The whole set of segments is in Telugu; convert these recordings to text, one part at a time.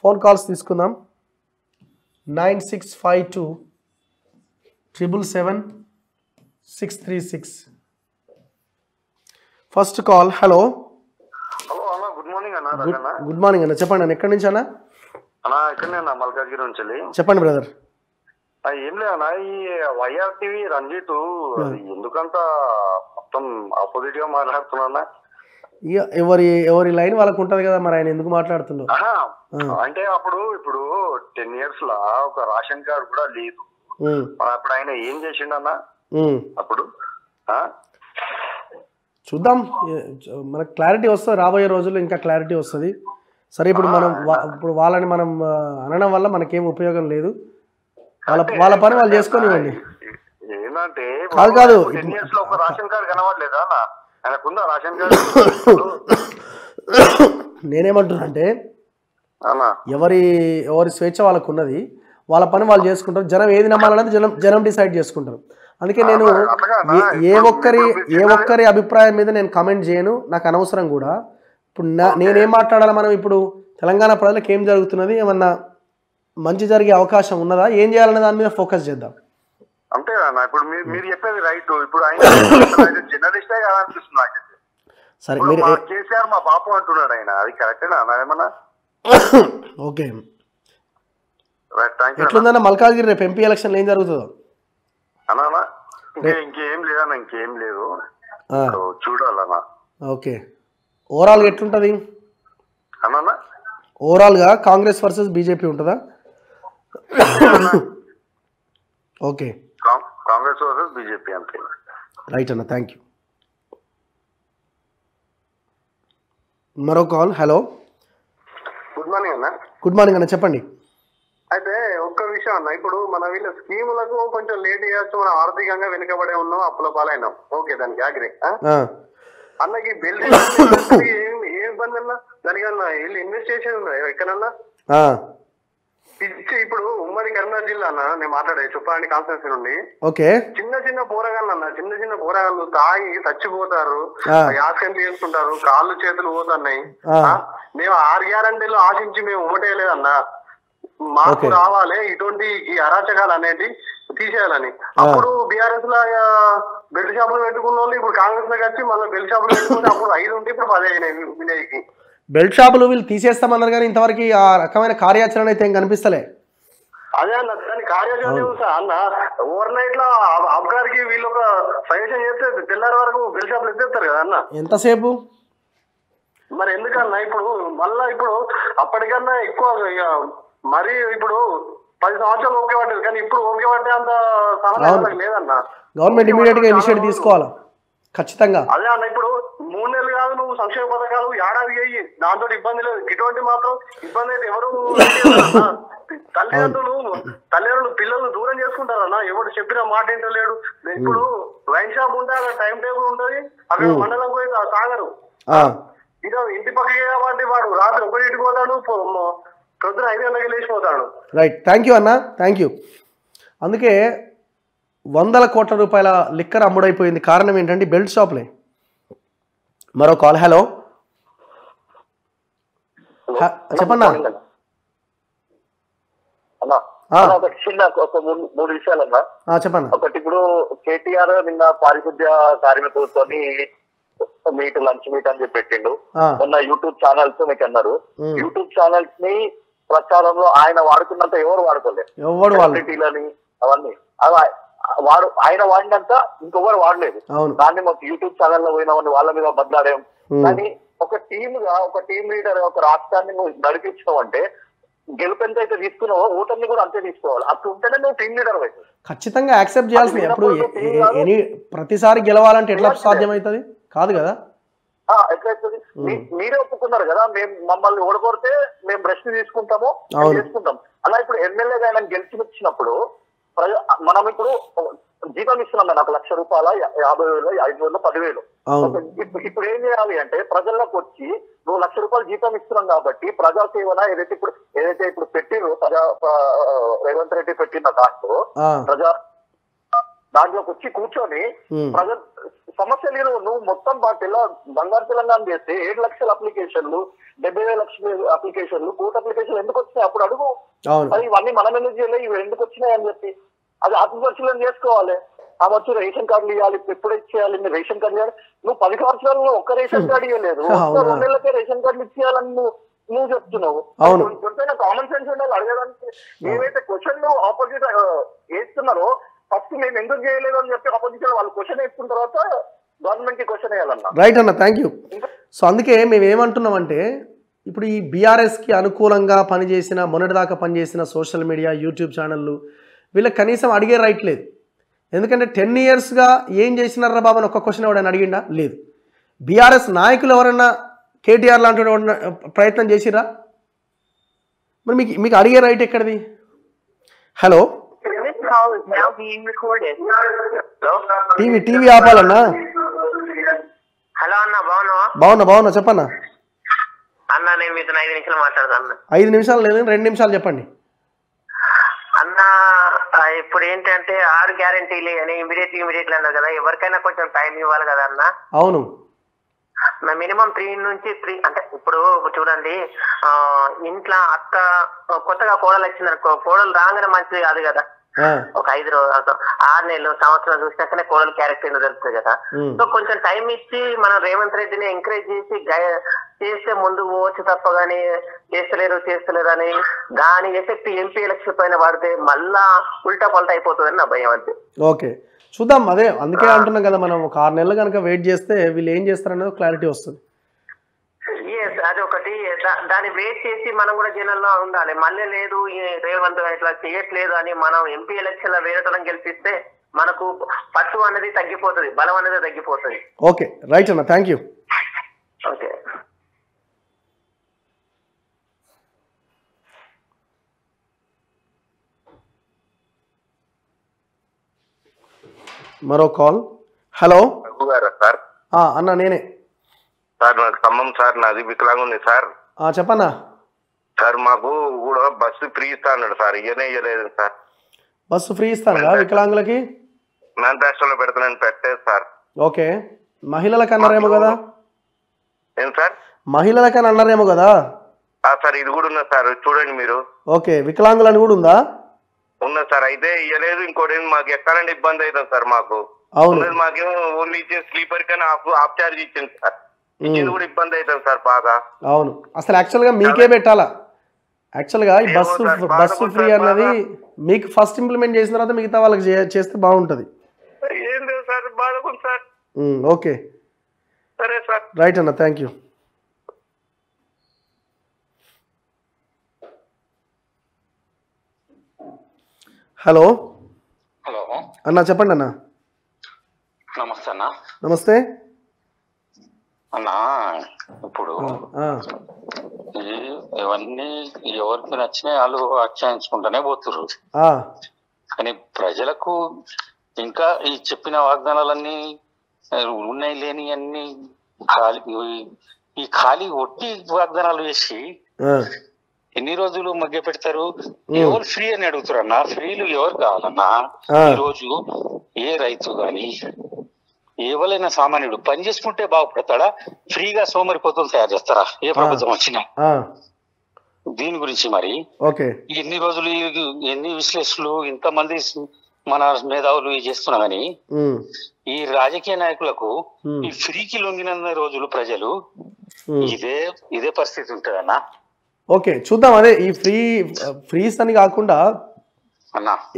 ఫోన్ కాల్స్ తీసుకుందాం. 9652777636. First call. Hello good morning అన్న. గుడ్ మార్నింగ్ అన్న, చెప్పండి అన్న. ఎక్కడి నుంచి అన్న? ఇక్కడనే అన్న, మల్కాజ్గిరి నుంచి. చెప్పండి బ్రదర్. ఏం లేదన్నా, ఈ వైఆర్టీవీ రంజిత్ ఎందుకంత మొత్తం ఆపోజిట్ గా మాట్లాడుతున్నా? ఎవరి లైన్ వాళ్ళకు ఉంటది కదా, మరి ఆయన ఎందుకు మాట్లాడుతున్నారు అంటే ఇప్పుడు 10 years లా ఒక రేషన్ కార్డు కూడా లేదు. అప్పుడు ఆయన ఏం చేసిండన్నా అప్పుడు? చూద్దాం, మనకు క్లారిటీ వస్తుంది రాబోయే రోజుల్లో, ఇంకా క్లారిటీ వస్తుంది. సరే, ఇప్పుడు వాళ్ళని మనం అనడం వల్ల మనకేం ఉపయోగం లేదు. వాళ్ళ పని వాళ్ళు చేసుకొనివ్వండి. ఏంటంటే కాదు 10 years లో ఒక రేషన్ కార్డు కనబడలేదా అన్న? ఆయనకుందా రేషన్ కార్డు? నేనేమంటున్నానంటే, ఎవరి స్వేచ్ఛ వాళ్ళకు ఉన్నది, వాళ్ళ పని వాళ్ళు చేసుకుంటారు. జనం ఏది నమ్మాలనేది జనం డిసైడ్ చేసుకుంటారు. అందుకే నేను ఏ ఒక్కరి అభిప్రాయం మీద నేను కామెంట్ చేయను, నాకు అనవసరం కూడా. ఇప్పుడు నేనేం మాట్లాడాలి? మనం ఇప్పుడు తెలంగాణ ప్రజలకు ఏం జరుగుతున్నది, ఏమన్నా మంచి జరిగే అవకాశం ఉన్నదా, ఏం చేయాలనే దాని మీద ఫోకస్ చేద్దాం. అంతే కదా. ఇప్పుడు మీరు చెప్పేది రైట్. ఇప్పుడు ఆయన జర్నలిస్టే కదా అనిపిస్తుంది నాకు. సరే, కేసీఆర్ మా బాపు అంటున్నాడు ఆయన, అది కరెక్టేనా ఏమన్నా? ఓకే, ఎట్లుందన్న మల్కాజ్గిరి రేపు ఎంపీ ఎలక్షన్ ఏం జరుగుతుందో అన్నా? ఇంకేం లేదన్నా, ఇంకేం లేదు, చూడాలన్నా. ఓకే, ఓవరాల్ గా ఎట్లుంటది అన్నా? ఓవరాల్ గా కాంగ్రెస్ వర్సెస్ బీజేపీ ఉంటుందా? ఓకే, కాంగ్రెస్ వర్సెస్ బీజేపీ అంతే. రైట్ అన్న, థ్యాంక్ యూ. మరో కాల్. హలో, గుడ్ మార్నింగ్ అన్న. గుడ్ మార్నింగ్ అన్న, చెప్పండి. అయితే ఒక్క విషయం అన్న, ఇప్పుడు మన వీళ్ళ స్కీములకు కొంచెం లేట్ చేయొచ్చు, మనం ఆర్థికంగా వెనుకబడే ఉన్నాం, అప్పుల పాలైనాం. ఓకే, దానికి అగ్రి అన్నకి బిల్ ఏం ఇబ్బంది అన్నా? దానికన్నా వీళ్ళు ఇన్వెస్ట్ చేసేది ఉందా ఎక్కడన్నా? ఇప్పుడు ఉమ్మడి కరీంనగర్ జిల్లా అన్న, నేను మాట్లాడే చుప్పారెడ్డి కాన్స్టిట్యూన్సీ నుండి. ఓకే, చిన్న పోరగాళ్ళు అన్న, చిన్న పోరగాళ్ళు తాగి చచ్చిపోతారు, యాక్సిడెంట్ చేసుకుంటారు, కాళ్ళు చేతులు పోతున్నాయి. మేము 6 గ్యారంటీలు ఆశించి మేము ఉమ్మటేయలేదన్నా. మాకు రావాలి ఇటువంటి ఈ అరాచకాలు అనేది తీసేయాలని. అప్పుడు బీఆర్ఎస్ లా బెల్ట్ షాపులు పెట్టుకున్న వాళ్ళు ఇప్పుడు కాంగ్రెస్ లోకి వచ్చి మళ్ళీ బెల్ట్ షాపులు పెట్టుకుంటే అప్పుడు 5 ఉంటే ఇప్పుడు 10 అయినాయి వినయ్కి. బెల్ట్ షాపులు వీళ్ళు తీసేస్తామన్నారు కానీ ఇంతవరకు ఆ రకమైన కార్యాచరణ అయితే ఏం కనిపిస్తలే. అదే అన్న, దాని కార్యాచరణ అన్న. ఓవర్ నైట్ లో అబ్గారికి వీళ్ళు ఒక సజెషన్ చేస్తే తెల్లారి వరకు బెల్ట్ షాపులు ఎత్తేస్తారు కదా అన్న. ఎంతసేపు మరి ఎందుకన్నా? ఇప్పుడు మళ్ళా ఇప్పుడు అప్పటికన్నా ఎక్కువ మరి ఇప్పుడు 10 సంవత్సరాలు ఓకే పడ్డది, కానీ ఇప్పుడు ఓకే పట్టే అంత సమయం లేదన్న. గవర్నమెంట్ ఇమీడియట్ గా ఇనిషియేటివ్ తీసుకోవాలి ఖచ్చితంగా. అదే అన్న, ఇప్పుడు 3 నెలలు కాదు నువ్వు సంక్షేమ పథకాలు ఏడాది అయ్యి దాంతో ఇబ్బంది లేదు. ఇటువంటి మాత్రం ఇబ్బంది అయితే ఎవరు తల్లిదండ్రులు పిల్లలు దూరం చేసుకుంటారన్న. ఎవరు చెప్పిన మాట ఏంటలేడు. ఇప్పుడు వైన్ షాప్ ఉంటే అక్కడ టైం టేబుల్ ఉంటది, అక్కడ మండలం పోయి సాగరు. ఇక ఇంటి పక్కకి కాబట్టి వాడు రాత్రి 1కి పోతాడు, పొద్దున 5 గంటలకి లేచిపోతాడు. రైట్, థ్యాంక్ యూ అన్న, థ్యాంక్ యూ. అందుకే 100 కోట్ల రూపాయల లిక్కర్ అమ్ముడైపోయింది. కారణం ఏంటంటే బెల్ట్ షాప్లే. మరో కాల్. హలో, చెప్పన్నా. మూడు విషయాలన్నా చెప్పన్నా. ఒకటి, ఇప్పుడు కేటీఆర్ నిన్న పారిశుద్ధ్య కార్మికులతో మీట్, లంచ్ మీట్ అని చెప్పి పెట్టిండు. మొన్న యూట్యూబ్ ఛానల్స్ మీకు అన్నారు. యూట్యూబ్ ఛానల్స్ ని ప్రచారంలో ఆయన వాడుకున్నంత ఎవరు వాడుకోలేదు. సెలబ్రిటీలని అవన్నీ ఆయన వాడినంత ఇంకొకరు వాడలేదు. దాన్ని మాకు యూట్యూబ్ ఛానల్ లో పోయినామని వాళ్ళ మీద బదలాడాం. కానీ ఒక టీమ్ లీడర్ ఒక రాష్ట్రాన్ని నువ్వు నడిపించడం అంటే గెలుపు ఎంత అయితే తీసుకున్నావో ఓటర్ని కూడా అంతే తీసుకోవాలి. అప్పుడు ఉంటేనే నువ్వు టీమ్ లీడర్ అవుతావు. ఖచ్చితంగా యాక్సెప్ట్ చేయాల్సింది. ఎప్పుడు ప్రతిసారి గెలవాలంటే ఎట్లా సాధ్యమవుతుంది? కాదు కదా. ఎట్లయితుంది? మీరే ఒప్పుకున్నారు కదా, మేము మమ్మల్ని ఓడగొడితే మేము బ్రష్ తీసుకుంటాము చేసుకుంటాం. అలా ఇప్పుడు ఎమ్మెల్యేగా ఆయన గెలిచినప్పుడు మనం ఇప్పుడు జీతం ఇస్తున్నాం. నాకు 1,00,000 రూపాయల, 50,000, 5,000, 10,000. ఇప్పుడు ఏం చేయాలి అంటే ప్రజల్లోకి వచ్చి నువ్వు 1,00,000 రూపాయలు జీతం ఇస్తున్నాం కాబట్టి ప్రజాసేవన ఏదైతే ఇప్పుడు పెట్టిరో రేవంత్ రెడ్డి పెట్టిన దాంట్లోకి వచ్చి కూర్చొని సమస్య లేదు. నువ్వు మొత్తం బంగారు తెలంగాణ చేస్తే 7 లక్షల అప్లికేషన్లు, 70,000 అప్లికేషన్లు, కోర్టు అప్లికేషన్లు ఎందుకు వచ్చినాయి అప్పుడు అడుగు. అది ఇవన్నీ మనం ఎందుకు చేయలేదు, ఇవి ఎందుకు వచ్చినాయి అని చెప్పి అది ఆత్మపరిశీలన చేసుకోవాలి. ఆ వచ్చి రేషన్ కార్డులు ఇవ్వాలి, ఎప్పుడు ఇచ్చేయాలి, రేషన్ కార్డు ఇవ్వాలి. నువ్వు 10 సంవత్సరాల్లో ఒక్క రేషన్ కార్డు ఇవ్వలేదు, 2 నెలలకే రేషన్ కార్డులు ఇచ్చేయాలని నువ్వు చెప్తున్నావు. కామన్ సెన్స్ ఉండాలి అడగడానికి. ఏవైతే క్వశ్చన్ ఆపోజిట్ వేస్తున్నారో ఫస్ట్ మేము ఎందుకు చేయలేదు అని చెప్పి ఆపోజిషన్ వాళ్ళు క్వశ్చన్ వేసుకున్న తర్వాత గవర్నమెంట్ కి క్వశ్చన్ వేయాలన్నా. రైట్ అన్న, థ్యాంక్ యూ. సో అందుకే మేము ఏమంటున్నామంటే ఇప్పుడు ఈ బీఆర్ఎస్కి అనుకూలంగా పనిచేసిన మొన్నటిదాకా పనిచేసిన సోషల్ మీడియా యూట్యూబ్ ఛానళ్ళు వీళ్ళకి కనీసం అడిగే రైట్ లేదు. ఎందుకంటే 10 yearsగా ఏం చేసినారా బాబు అని ఒక్క క్వశ్చన్ ఎవరైనా అడిగిండా? లేదు. బీఆర్ఎస్ నాయకులు ఎవరైనా కేటీఆర్ లాంటి ప్రయత్నం చేసిరా? మరి మీకు అడిగే రైట్ ఎక్కడిది? Hello, TV ఆపాలన్నా. హలో అన్న, బాగున్నా చెప్పన్నా. అన్న నేను మీతో 5 నిమిషాలు మాట్లాడతాను. 5 నిమిషాలు లేదు, 2 నిమిషాలు చెప్పండి అన్న. ఇప్పుడు ఏంటంటే 6 గ్యారంటీలు అని ఇమీడియట్లీ అన్నారు కదా, ఎవరికైనా కొంచెం టైం ఇవ్వాలి కదా అన్న. అవును, మినిమం 3 నుంచి 3 అంటే ఇప్పుడు చూడండి, ఇంట్లో అత్త కొత్తగా కోడలు వచ్చిందనుకో, కోడలు రాగానే మంచిది కాదు కదా. ఒక 5 రోజులు 6 నెలలు సంవత్సరం చూసినాకనే కోడలు క్యారెక్టర్ ఏంటో తెలుస్తుంది కదా. సో కొంచెం టైం ఇచ్చి మనం రేవంత్ రెడ్డిని ఎంకరేజ్ చేసి చేస్తే ముందు పోవచ్చు తప్ప గానీ చేస్తలేరు అని దాని ఎఫెక్ట్ ఎంపీ ఎలక్షన్ పైన పడితే మళ్ళా ఉల్టా పల్టా అయిపోతుందని నా భయం. అంతే. ఓకే, చూద్దాం. అదే అందుకే అంటున్నాం కదా, మనం ఒక 6 నెలలు కనుక వెయిట్ చేస్తే వీళ్ళు ఏం చేస్తారనేది క్లారిటీ వస్తుంది. అది ఒకటి, దాన్ని వెయిట్ చేసి మనం కూడా జనంలో ఉండాలి. మళ్ళీ లేదు రేవంత్ ఇట్లా చేయట్లేదు అని మనం ఎంపీ ఎలక్షన్ లో వేరేటం గెలిపిస్తే మనకు పట్టు అనేది తగ్గిపోతుంది, బలం అనేది తగ్గిపోతుంది. ఓకే, రైట్ అన్న, థ్యాంక్ యూ. ఓకే. మరో కాల్. Hello sir. అన్న నేనే సార్. నాకు ఖమ్మం సార్, నాది వికలాంగం ఉంది సార్. చెప్పన్నా సార్. మాకు కూడా బస్సు ఫ్రీ ఇస్తా అన్నాడు సార్, ఇయ్యలేదు సార్. బస్సు ఫ్రీ ఇస్తాను వికలాంగులకి మేనిఫెస్టోలో పెడతానని పెట్టలేదు సార్. ఓకే, మహిళలకు అన్నారేమో కదా. ఏం సార్? మహిళలకని అన్నారేమో కదా సార్. ఇది కూడా ఉన్నది సార్, చూడండి మీరు. ఓకే, వికలాంగులని కూడా ఉందా? ఉన్నది సార్. అయితే ఇయ్యలేదు. ఇంకోటి మాకు ఎక్కాలంటే ఇబ్బంది అవుతుంది సార్. మాకు మాకేమో ఓన్లీ ఇచ్చే స్లీపర్ కానీ ఆఫ్ చార్జ్ ఇచ్చింది సార్. ఇది కూడా ఇబ్బంది అవుతుంది సార్ బాగా. అవును, అసలు యాక్చువల్గా మీకే పెట్టాలా. యాక్చువల్గా ఈ బస్సు ఫ్రీ అన్నది మీకు ఫస్ట్ ఇంప్లిమెంట్ చేసిన తర్వాత మిగతా వాళ్ళకి చేస్తే బాగుంటుంది. ఏం లేదు సార్, బాగుంది సార్. ఓకే, సరే సార్. రైట్ అన్న, థ్యాంక్ యూ. హలో అన్న, చెప్పండి అన్న. నమస్తే అన్న. నమస్తే అన్నా. ఇప్పుడు ఇవన్నీ ఎవరికి నచ్చినాయి వాళ్ళు ఆఖ్యానించుకుంటూనే పోతుర్రు. కానీ ప్రజలకు ఇంకా ఈ చెప్పిన వాగ్దానాలన్నీ ఉన్నాయి లేని అన్ని ఈ ఖాళీ ఒట్టి వాగ్దానాలు వేసి ఎన్ని రోజులు మధ్య పెడతారు? ఎవరు ఫ్రీ అని అడుగుతారు అన్న. ఫ్రీలు ఎవరు కావాలన్నా? ఈ రోజు ఏ రైతు గాని ఎవరైనా సామాన్యుడు పని చేసుకుంటే బాగుపడతాడా? ఫ్రీగా సోమరిపోతులు తయారు చేస్తారా ఏ ప్రభుత్వం వచ్చినా? దీని గురించి మరి ఎన్ని రోజులు ఎన్ని విశ్లేషణలు ఇంతమంది మన మేధావులు చేస్తున్నా గానీ ఈ రాజకీయ నాయకులకు ఈ ఫ్రీకి లొంగిన రోజులు ప్రజలు ఇదే పరిస్థితి ఉంటుందన్నా. ఓకే, చూద్దాం. అదే ఈ ఫ్రీస్ అని కాకుండా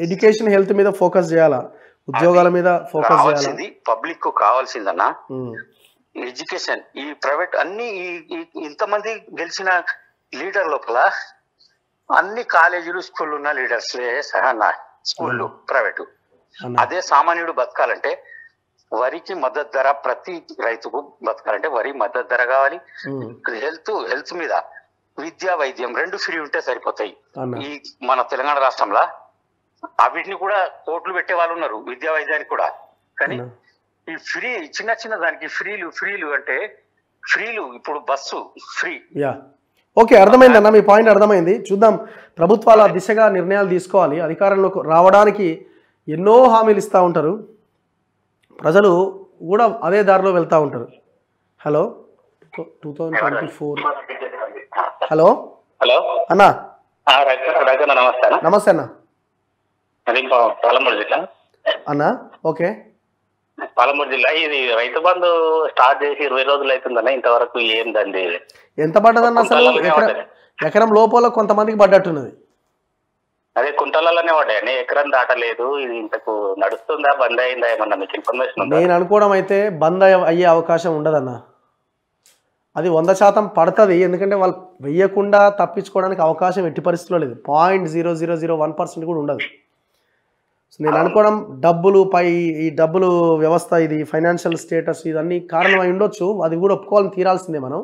ఎడ్యుకేషన్ హెల్త్ మీద ఫోకస్ చేయాలా, ఉద్యోగాల మీద ఫోకస్ చేయాలి. పబ్లిక్ కు కావాల్సిందన్నా ఎడ్యుకేషన్. ఈ ప్రైవేట్ అన్ని ఇంతమంది గెలిచిన లీడర్ లోపల అన్ని కాలేజీలు స్కూళ్ళు ఉన్న లీడర్స్ సహా స్కూళ్ళు ప్రైవేటు. అదే సామాన్యుడు బతకాలంటే వరికి మద్దతు ధర, ప్రతి రైతుకు బతకాలంటే వరి మద్దతు ధర కావాలి. హెల్త్ మీద విద్యా వైద్యం 2 ఫ్రీ ఉంటే సరిపోతాయి. ఈ మన తెలంగాణ రాష్ట్రంలో వీటిని కూడా కోట్లు పెట్టే వాళ్ళు ఉన్నారు విద్యా వైద్యానికి కూడా. కానీ ఈ ఫ్రీ చిన్న దానికి ఫ్రీలు అంటే ఫ్రీలు ఇప్పుడు బస్సు ఫ్రీ. ఓకే, అర్థమైంది అన్న, మీ పాయింట్ అర్థమైంది. చూద్దాం, ప్రభుత్వాల దిశగా నిర్ణయాలు తీసుకోవాలి. అధికారంలోకి రావడానికి ఎన్నో హామీలు ఇస్తూ ఉంటారు. ప్రజలు కూడా అదే దారిలో వెళ్తూ ఉంటారు. హలో 2024 హలో హలో అన్నా నమస్తే నమస్తే అన్న. అది పాలమూరు జిల్లా అన్నా. ఓకే, పాలమూరు జిల్లా. ఇది రైతు బంధు స్టార్ట్ చేసి 20 రోజులు అవుతుందన్న, ఇంతవరకు ఏందండి? ఎంత పడ్డదన్న అసలు? ఎకరం లోపల కొంతమందికి పడ్డట్టున్నది. అదే కుంటలలోనే పడ్డాయండి, ఎకరం దాటలేదు. ఇది ఇంతకు నడుస్తుందా, బంద్ అయిందా, ఏమన్నా మీకు ఇన్ఫర్మేషన్ ఉందా? నేను అనుకోవడం అయితే బంద్ అయ్యే అవకాశం ఉండదన్న. అది 100% పడుతుంది. ఎందుకంటే వాళ్ళు వెయ్యకుండా తప్పించుకోవడానికి అవకాశం ఎట్టి పరిస్థితుల్లో లేదు. 0.0001% కూడా ఉండదు. సో నేను అనుకోవడం ఈ డబ్బులు వ్యవస్థ, ఇది ఫైనాన్షియల్ స్టేటస్, ఇదన్నీ కారణం అయి ఉండొచ్చు. అది కూడా ఒప్పుకోవాలని తీరాల్సిందే మనం.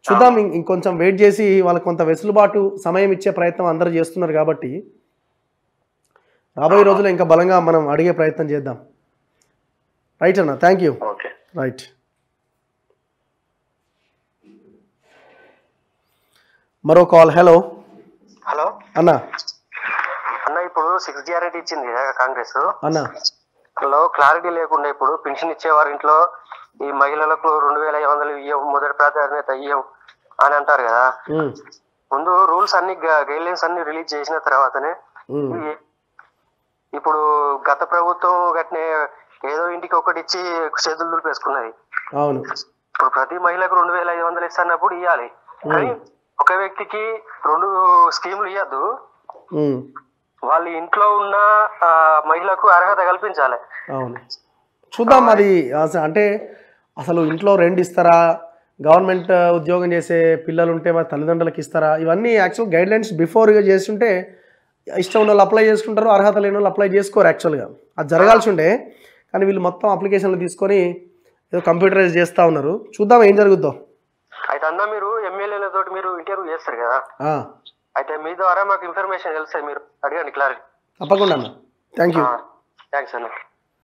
చూద్దాం, ఇంకొంచెం వెయిట్ చేసి వాళ్ళకి కొంత వెసులుబాటు సమయం ఇచ్చే ప్రయత్నం అందరూ చేస్తున్నారు కాబట్టి రాబోయే రోజుల్లో ఇంకా బలంగా మనం అడిగే ప్రయత్నం చేద్దాం. రైట్ అన్న, థ్యాంక్ యూ. రైట్. మరో కాల్. హలో హలో అన్న. అన్న ఇప్పుడు 6 గ్యారెంటీ ఇచ్చింది కాంగ్రెస్ అన్న. లో క్లారిటీ లేకుండా ఇప్పుడు పెన్షన్ ఇచ్చేవారి ఇంట్లో ఈ మహిళలకు 2500 ఇయ్యం, మొదటి ప్రాధాన్యత ఇయ్యం అని అంటారు కదా. ముందు రూల్స్ అన్ని గైడ్ లైన్స్ అన్ని రిలీజ్ చేసిన తర్వాతనే ఇప్పుడు గత ప్రభుత్వం గట్నే ఏదో ఇంటికి ఒకటి ఇచ్చి చేతులు దులిపేసుకున్నది. అవును, ఇప్పుడు ప్రతి మహిళకు 2500 ఇస్తున్నప్పుడు ఇవ్వాలి. కానీ ఒక వ్యక్తికి 2 స్కీములు ఇవ్వద్దు. వాళ్ళ ఇంట్లో ఉన్న మహిళకు అర్హత కల్పించాలి. అవును, చూద్దాం. అది అంటే అసలు ఇంట్లో రెంట్ ఇస్తారా, గవర్నమెంట్ ఉద్యోగం చేసే పిల్లలు ఉంటే మరి తల్లిదండ్రులకు ఇస్తారా, ఇవన్నీ యాక్చువల్ గైడ్ లైన్స్ బిఫోర్గా చేస్తుంటే ఇష్టం ఉన్న వాళ్ళు అప్లై చేసుకుంటారు, అర్హత లేని వాళ్ళు అప్లై చేసుకోరు. యాక్చువల్గా అది జరగాల్సి ఉండే, కానీ వీళ్ళు మొత్తం అప్లికేషన్లు తీసుకొని ఏదో కంప్యూటరైజ్ చేస్తూ ఉన్నారు. చూద్దాం ఏం జరుగుద్దో. అయితే అన్న మీరు ఎమ్మెల్యేలతో మీరు ఇంటర్వ్యూ చేస్తారు కదా, అయితే మీ ద్వారా మాకు ఇన్ఫర్మేషన్ తెలుస్తాయి. మీరు అడగండి క్లారిటీ. తప్పకుండా అన్న. Thank you. థ్యాంక్స్ అన్న.